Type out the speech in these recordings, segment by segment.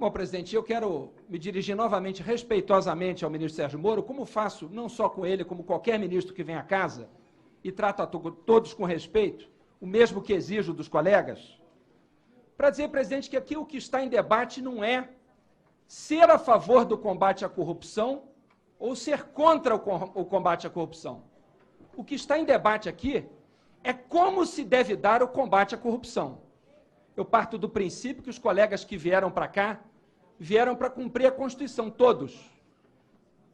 Bom, presidente, eu quero me dirigir novamente, respeitosamente, ao ministro Sérgio Moro, como faço não só com ele, como qualquer ministro que vem à casa e trata todos com respeito, o mesmo que exijo dos colegas, para dizer, presidente, que aqui o que está em debate não é ser a favor do combate à corrupção ou ser contra o combate à corrupção. O que está em debate aqui é como se deve dar o combate à corrupção. Eu parto do princípio que os colegas que vieram para cá vieram para cumprir a Constituição, todos.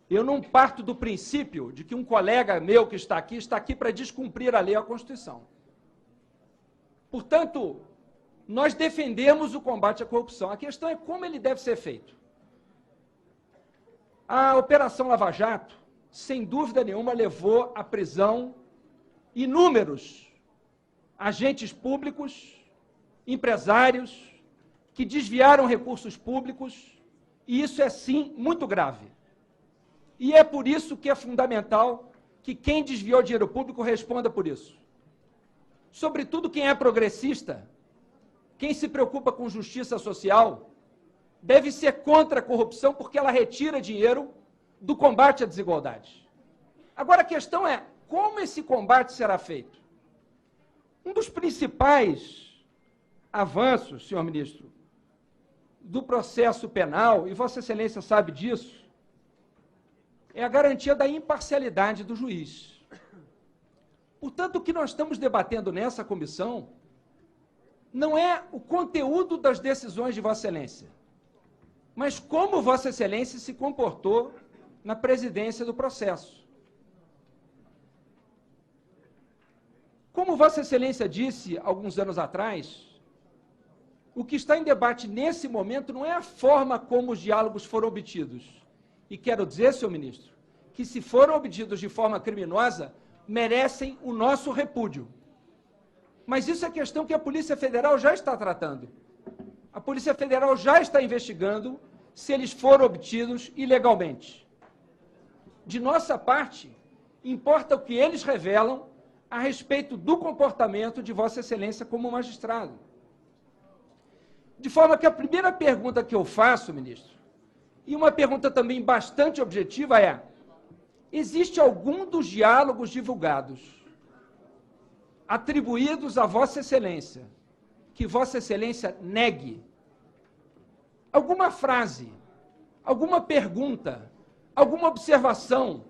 Eu não parto do princípio de que um colega meu que está aqui para descumprir a lei ou a Constituição. Portanto, nós defendemos o combate à corrupção. A questão é como ele deve ser feito. A Operação Lava Jato, sem dúvida nenhuma, levou à prisão inúmeros agentes públicos, empresários, que desviaram recursos públicos, e isso é, sim, muito grave. E é por isso que é fundamental que quem desviou dinheiro público responda por isso. Sobretudo quem é progressista, quem se preocupa com justiça social, deve ser contra a corrupção porque ela retira dinheiro do combate à desigualdade. Agora, a questão é como esse combate será feito. Um dos principais avanços, senhor ministro, do processo penal, e Vossa Excelência sabe disso, é a garantia da imparcialidade do juiz. Portanto, o que nós estamos debatendo nessa comissão não é o conteúdo das decisões de Vossa Excelência, mas como Vossa Excelência se comportou na presidência do processo. Como Vossa Excelência disse alguns anos atrás, o que está em debate nesse momento não é a forma como os diálogos foram obtidos. E quero dizer, senhor ministro, que se foram obtidos de forma criminosa, merecem o nosso repúdio. Mas isso é questão que a Polícia Federal já está tratando. A Polícia Federal já está investigando se eles foram obtidos ilegalmente. De nossa parte, importa o que eles revelam a respeito do comportamento de Vossa Excelência como magistrado. De forma que a primeira pergunta que eu faço, ministro, e uma pergunta também bastante objetiva é: existe algum dos diálogos divulgados, atribuídos a Vossa Excelência, que Vossa Excelência negue? Alguma frase, alguma pergunta, alguma observação,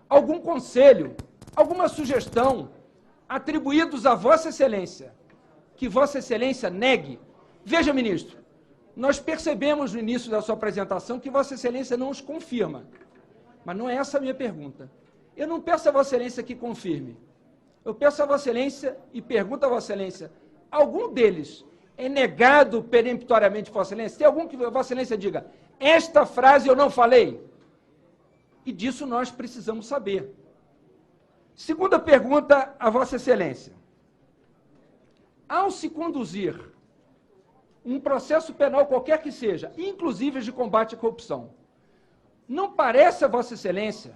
algum conselho, alguma sugestão, atribuídos a Vossa Excelência, que Vossa Excelência negue? Veja, ministro, nós percebemos no início da sua apresentação que Vossa Excelência não os confirma, mas não é essa a minha pergunta. Eu não peço a Vossa Excelência que confirme. Eu peço a Vossa Excelência e pergunto a Vossa Excelência, algum deles é negado peremptoriamente por Vossa Excelência? Tem algum que Vossa Excelência diga, esta frase eu não falei? E disso nós precisamos saber. Segunda pergunta a Vossa Excelência. Ao se conduzir um processo penal qualquer que seja, inclusive de combate à corrupção, não parece a Vossa Excelência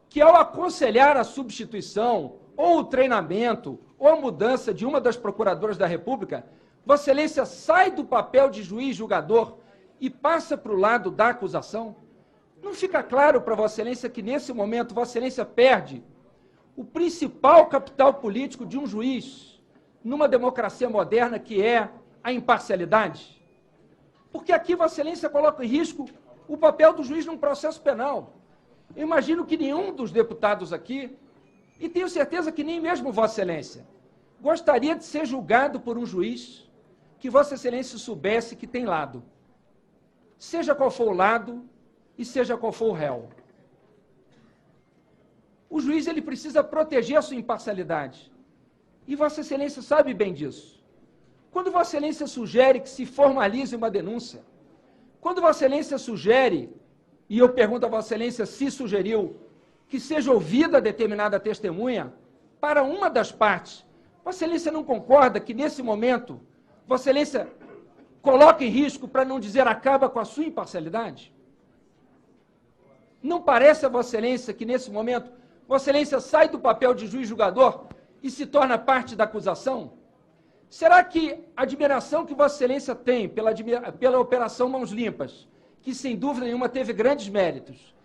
que ao aconselhar a substituição, ou o treinamento, ou a mudança de uma das procuradoras da República, Vossa Excelência sai do papel de juiz julgador e passa para o lado da acusação? Não fica claro para Vossa Excelência que, nesse momento, Vossa Excelência perde o principal capital político de um juiz numa democracia moderna, que é a imparcialidade? Porque aqui Vossa Excelência coloca em risco o papel do juiz num processo penal. Eu imagino que nenhum dos deputados aqui, e tenho certeza que nem mesmo Vossa Excelência, gostaria de ser julgado por um juiz que Vossa Excelência soubesse que tem lado. Seja qual for o lado e seja qual for o réu. O juiz ele precisa proteger a sua imparcialidade. E Vossa Excelência sabe bem disso. Quando Vossa Excelência sugere que se formalize uma denúncia, quando Vossa Excelência sugere, e eu pergunto a Vossa Excelência se sugeriu, que seja ouvida determinada testemunha para uma das partes, Vossa Excelência não concorda que, nesse momento, Vossa Excelência coloca em risco, para não dizer acaba com a sua imparcialidade? Não parece a Vossa Excelência que, nesse momento, Vossa Excelência sai do papel de juiz julgador e se torna parte da acusação? Será que a admiração que Vossa Excelência tem pela Operação Mãos Limpas, que sem dúvida nenhuma teve grandes méritos,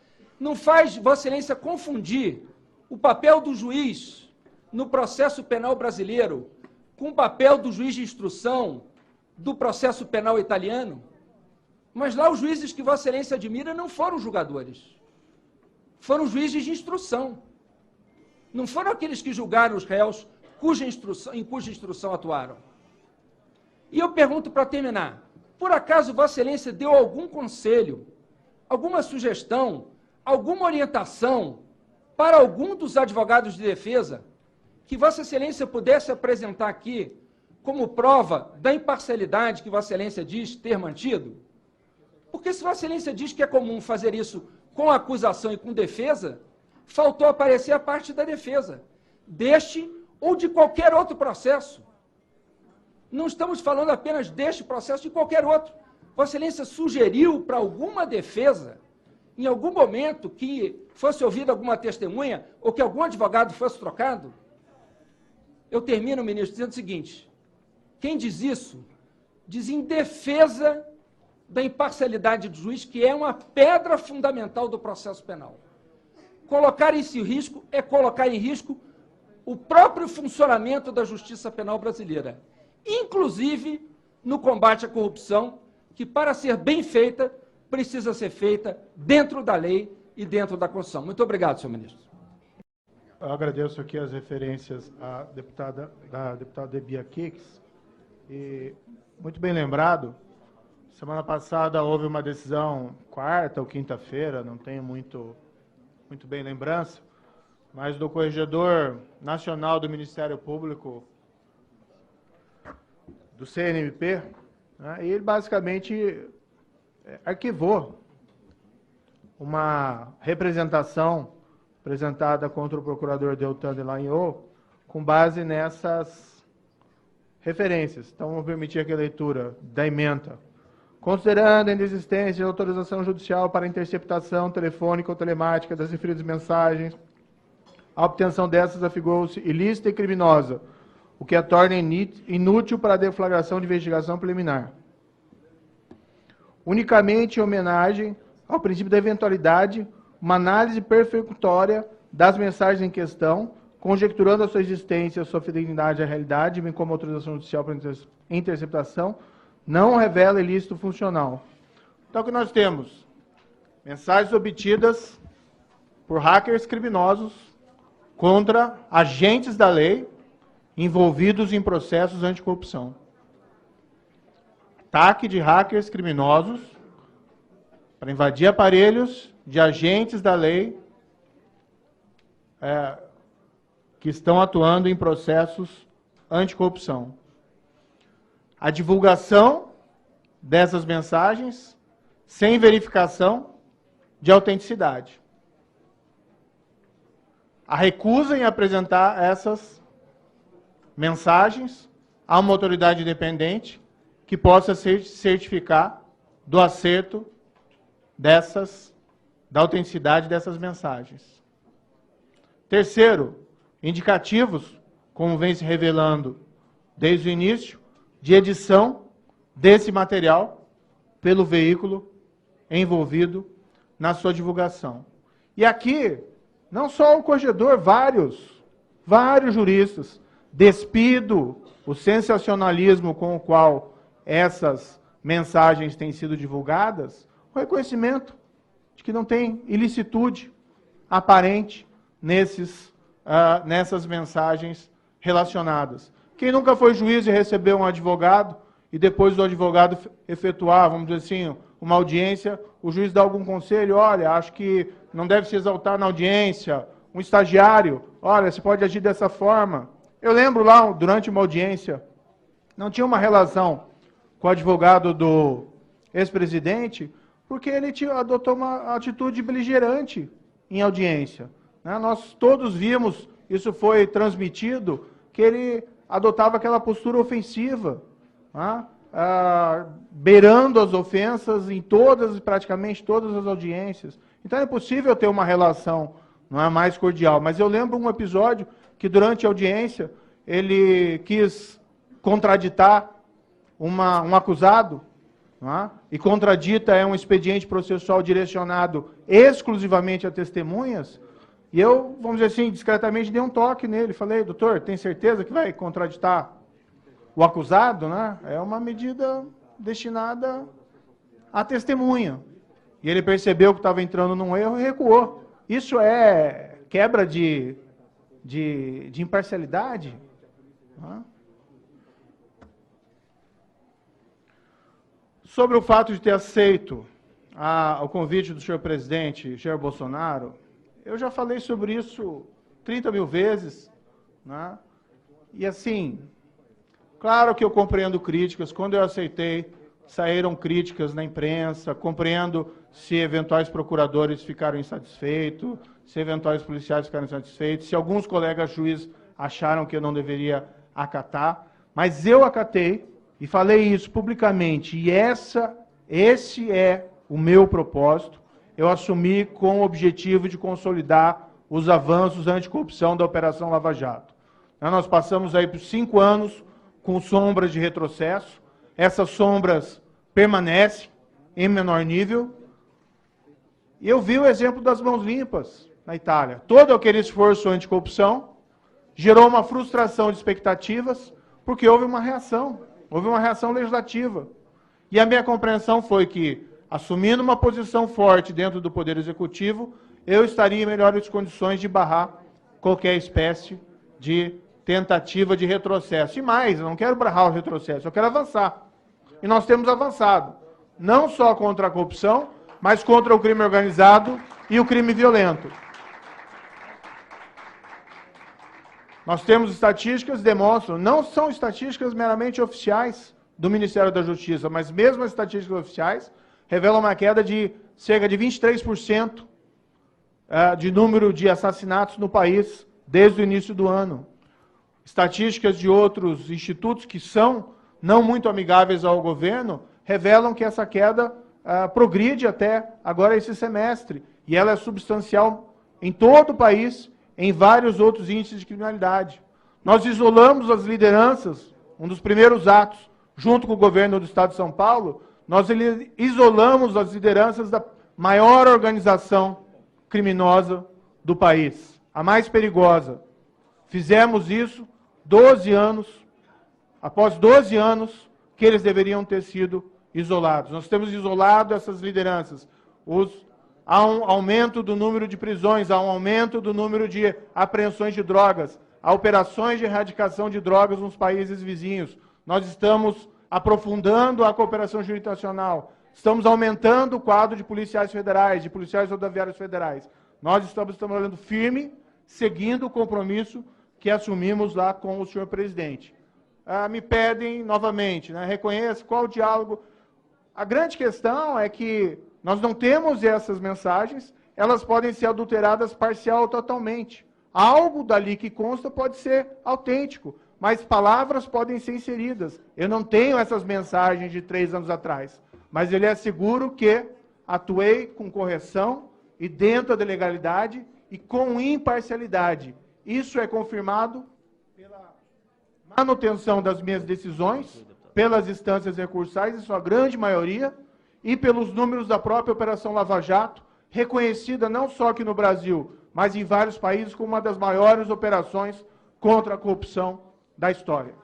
não faz Vossa Excelência confundir o papel do juiz no processo penal brasileiro com o papel do juiz de instrução do processo penal italiano? Mas lá os juízes que Vossa Excelência admira não foram julgadores, foram juízes de instrução. Não foram aqueles que julgaram os réus em cuja instrução atuaram. E eu pergunto para terminar, por acaso Vossa Excelência deu algum conselho, alguma sugestão, alguma orientação para algum dos advogados de defesa que Vossa Excelência pudesse apresentar aqui como prova da imparcialidade que Vossa Excelência diz ter mantido? Porque se Vossa Excelência diz que é comum fazer isso com acusação e com defesa, faltou aparecer a parte da defesa, deste ou de qualquer outro processo. Não estamos falando apenas deste processo, de qualquer outro. Vossa Excelência sugeriu para alguma defesa, em algum momento, que fosse ouvida alguma testemunha ou que algum advogado fosse trocado? Eu termino, ministro, dizendo o seguinte: quem diz isso, diz em defesa da imparcialidade do juiz, que é uma pedra fundamental do processo penal. Colocar esse risco é colocar em risco o próprio funcionamento da justiça penal brasileira, inclusive no combate à corrupção, que, para ser bem feita, precisa ser feita dentro da lei e dentro da Constituição. Muito obrigado, senhor ministro. Eu agradeço aqui as referências da deputada Bia Kicis. E, muito bem lembrado, semana passada houve uma decisão, quarta ou quinta-feira, não tenho muito bem lembrança, mas do Corregedor Nacional do Ministério Público, do CNMP, né, e ele basicamente arquivou uma representação apresentada contra o procurador Deltan Delagnol com base nessas referências. Então, vou permitir aqui a leitura da ementa. Considerando a inexistência de autorização judicial para interceptação telefônica ou telemática das referidas mensagens, a obtenção dessas afigurou-se ilícita e criminosa, o que a torna inútil para a deflagração de investigação preliminar. Unicamente em homenagem ao princípio da eventualidade, uma análise perfunctória das mensagens em questão, conjecturando a sua existência e a sua fidelidade à realidade, bem como a autorização judicial para interceptação, não revela ilícito funcional. Então, o que nós temos? Mensagens obtidas por hackers criminosos contra agentes da lei envolvidos em processos anticorrupção. Ataque de hackers criminosos para invadir aparelhos de agentes da lei que estão atuando em processos anticorrupção. A divulgação dessas mensagens sem verificação de autenticidade. A recusa em apresentar essas mensagens a uma autoridade independente que possa certificar do acerto da autenticidade dessas mensagens. Terceiro, indicativos, como vem se revelando desde o início, de edição desse material pelo veículo envolvido na sua divulgação. E aqui, não só o corregedor, vários juristas, despido o sensacionalismo com o qual essas mensagens têm sido divulgadas, o reconhecimento de que não tem ilicitude aparente nessas mensagens relacionadas. Quem nunca foi juiz e recebeu um advogado, e depois do advogado efetuar, vamos dizer assim, uma audiência, o juiz dá algum conselho, olha, acho que não deve se exaltar na audiência, um estagiário, olha, você pode agir dessa forma. Eu lembro lá, durante uma audiência, não tinha uma relação com o advogado do ex-presidente, porque ele adotou uma atitude beligerante em audiência. Nós todos vimos, isso foi transmitido, que ele adotava aquela postura ofensiva, beirando as ofensas em praticamente todas as audiências. Então é possível ter uma relação, não é, mais cordial. Mas eu lembro um episódio que durante a audiência ele quis contraditar um acusado, não é? E contradita é um expediente processual direcionado exclusivamente a testemunhas, e eu, vamos dizer assim, discretamente dei um toque nele, falei, doutor, tem certeza que vai contraditar o acusado, né? É uma medida destinada à testemunha. E ele percebeu que estava entrando num erro e recuou. Isso é quebra de imparcialidade? Né? Sobre o fato de ter aceito o convite do senhor presidente Jair Bolsonaro, eu já falei sobre isso 30 mil vezes, né? E assim, claro que eu compreendo críticas. Quando eu aceitei, saíram críticas na imprensa, compreendo se eventuais procuradores ficaram insatisfeitos, se eventuais policiais ficaram insatisfeitos, se alguns colegas juízes acharam que eu não deveria acatar, mas eu acatei e falei isso publicamente, e esse é o meu propósito. Eu assumi com o objetivo de consolidar os avanços anticorrupção da Operação Lava Jato. Nós passamos aí por 5 anos com sombras de retrocesso. Essas sombras permanecem em menor nível. E eu vi o exemplo das mãos limpas na Itália. Todo aquele esforço anticorrupção gerou uma frustração de expectativas, porque houve uma reação legislativa. E a minha compreensão foi que, assumindo uma posição forte dentro do Poder Executivo, eu estaria em melhores condições de barrar qualquer espécie de tentativa de retrocesso. E mais, eu não quero barrar o retrocesso, eu quero avançar. E nós temos avançado, não só contra a corrupção, mas contra o crime organizado e o crime violento. Nós temos estatísticas que demonstram, não são estatísticas meramente oficiais do Ministério da Justiça, mas mesmo as estatísticas oficiais revelam uma queda de cerca de 23% de número de assassinatos no país desde o início do ano. Estatísticas de outros institutos que são não muito amigáveis ao governo revelam que essa queda progride até agora esse semestre, e ela é substancial em todo o país, em vários outros índices de criminalidade. Nós isolamos as lideranças, um dos primeiros atos, junto com o governo do Estado de São Paulo, nós isolamos as lideranças da maior organização criminosa do país, a mais perigosa. Fizemos isso 12 anos, após 12 anos que eles deveriam ter sido isolados. Nós temos isolado essas lideranças. Há um aumento do número de prisões, há um aumento do número de apreensões de drogas, há operações de erradicação de drogas nos países vizinhos. Nós estamos aprofundando a cooperação jurisdicional, estamos aumentando o quadro de policiais federais, de policiais rodoviários federais. Nós estamos trabalhando firme, seguindo o compromisso que assumimos lá com o senhor presidente. Me pedem novamente, reconheça qual o diálogo. A grande questão é que nós não temos essas mensagens, elas podem ser adulteradas parcial ou totalmente. Algo dali que consta pode ser autêntico, mas palavras podem ser inseridas. Eu não tenho essas mensagens de 3 anos atrás, mas ele é seguro que atuei com correção e dentro da legalidade e com imparcialidade. Isso é confirmado pela manutenção das minhas decisões, pelas instâncias recursais, em sua grande maioria, e pelos números da própria Operação Lava Jato, reconhecida não só aqui no Brasil, mas em vários países como uma das maiores operações contra a corrupção da história.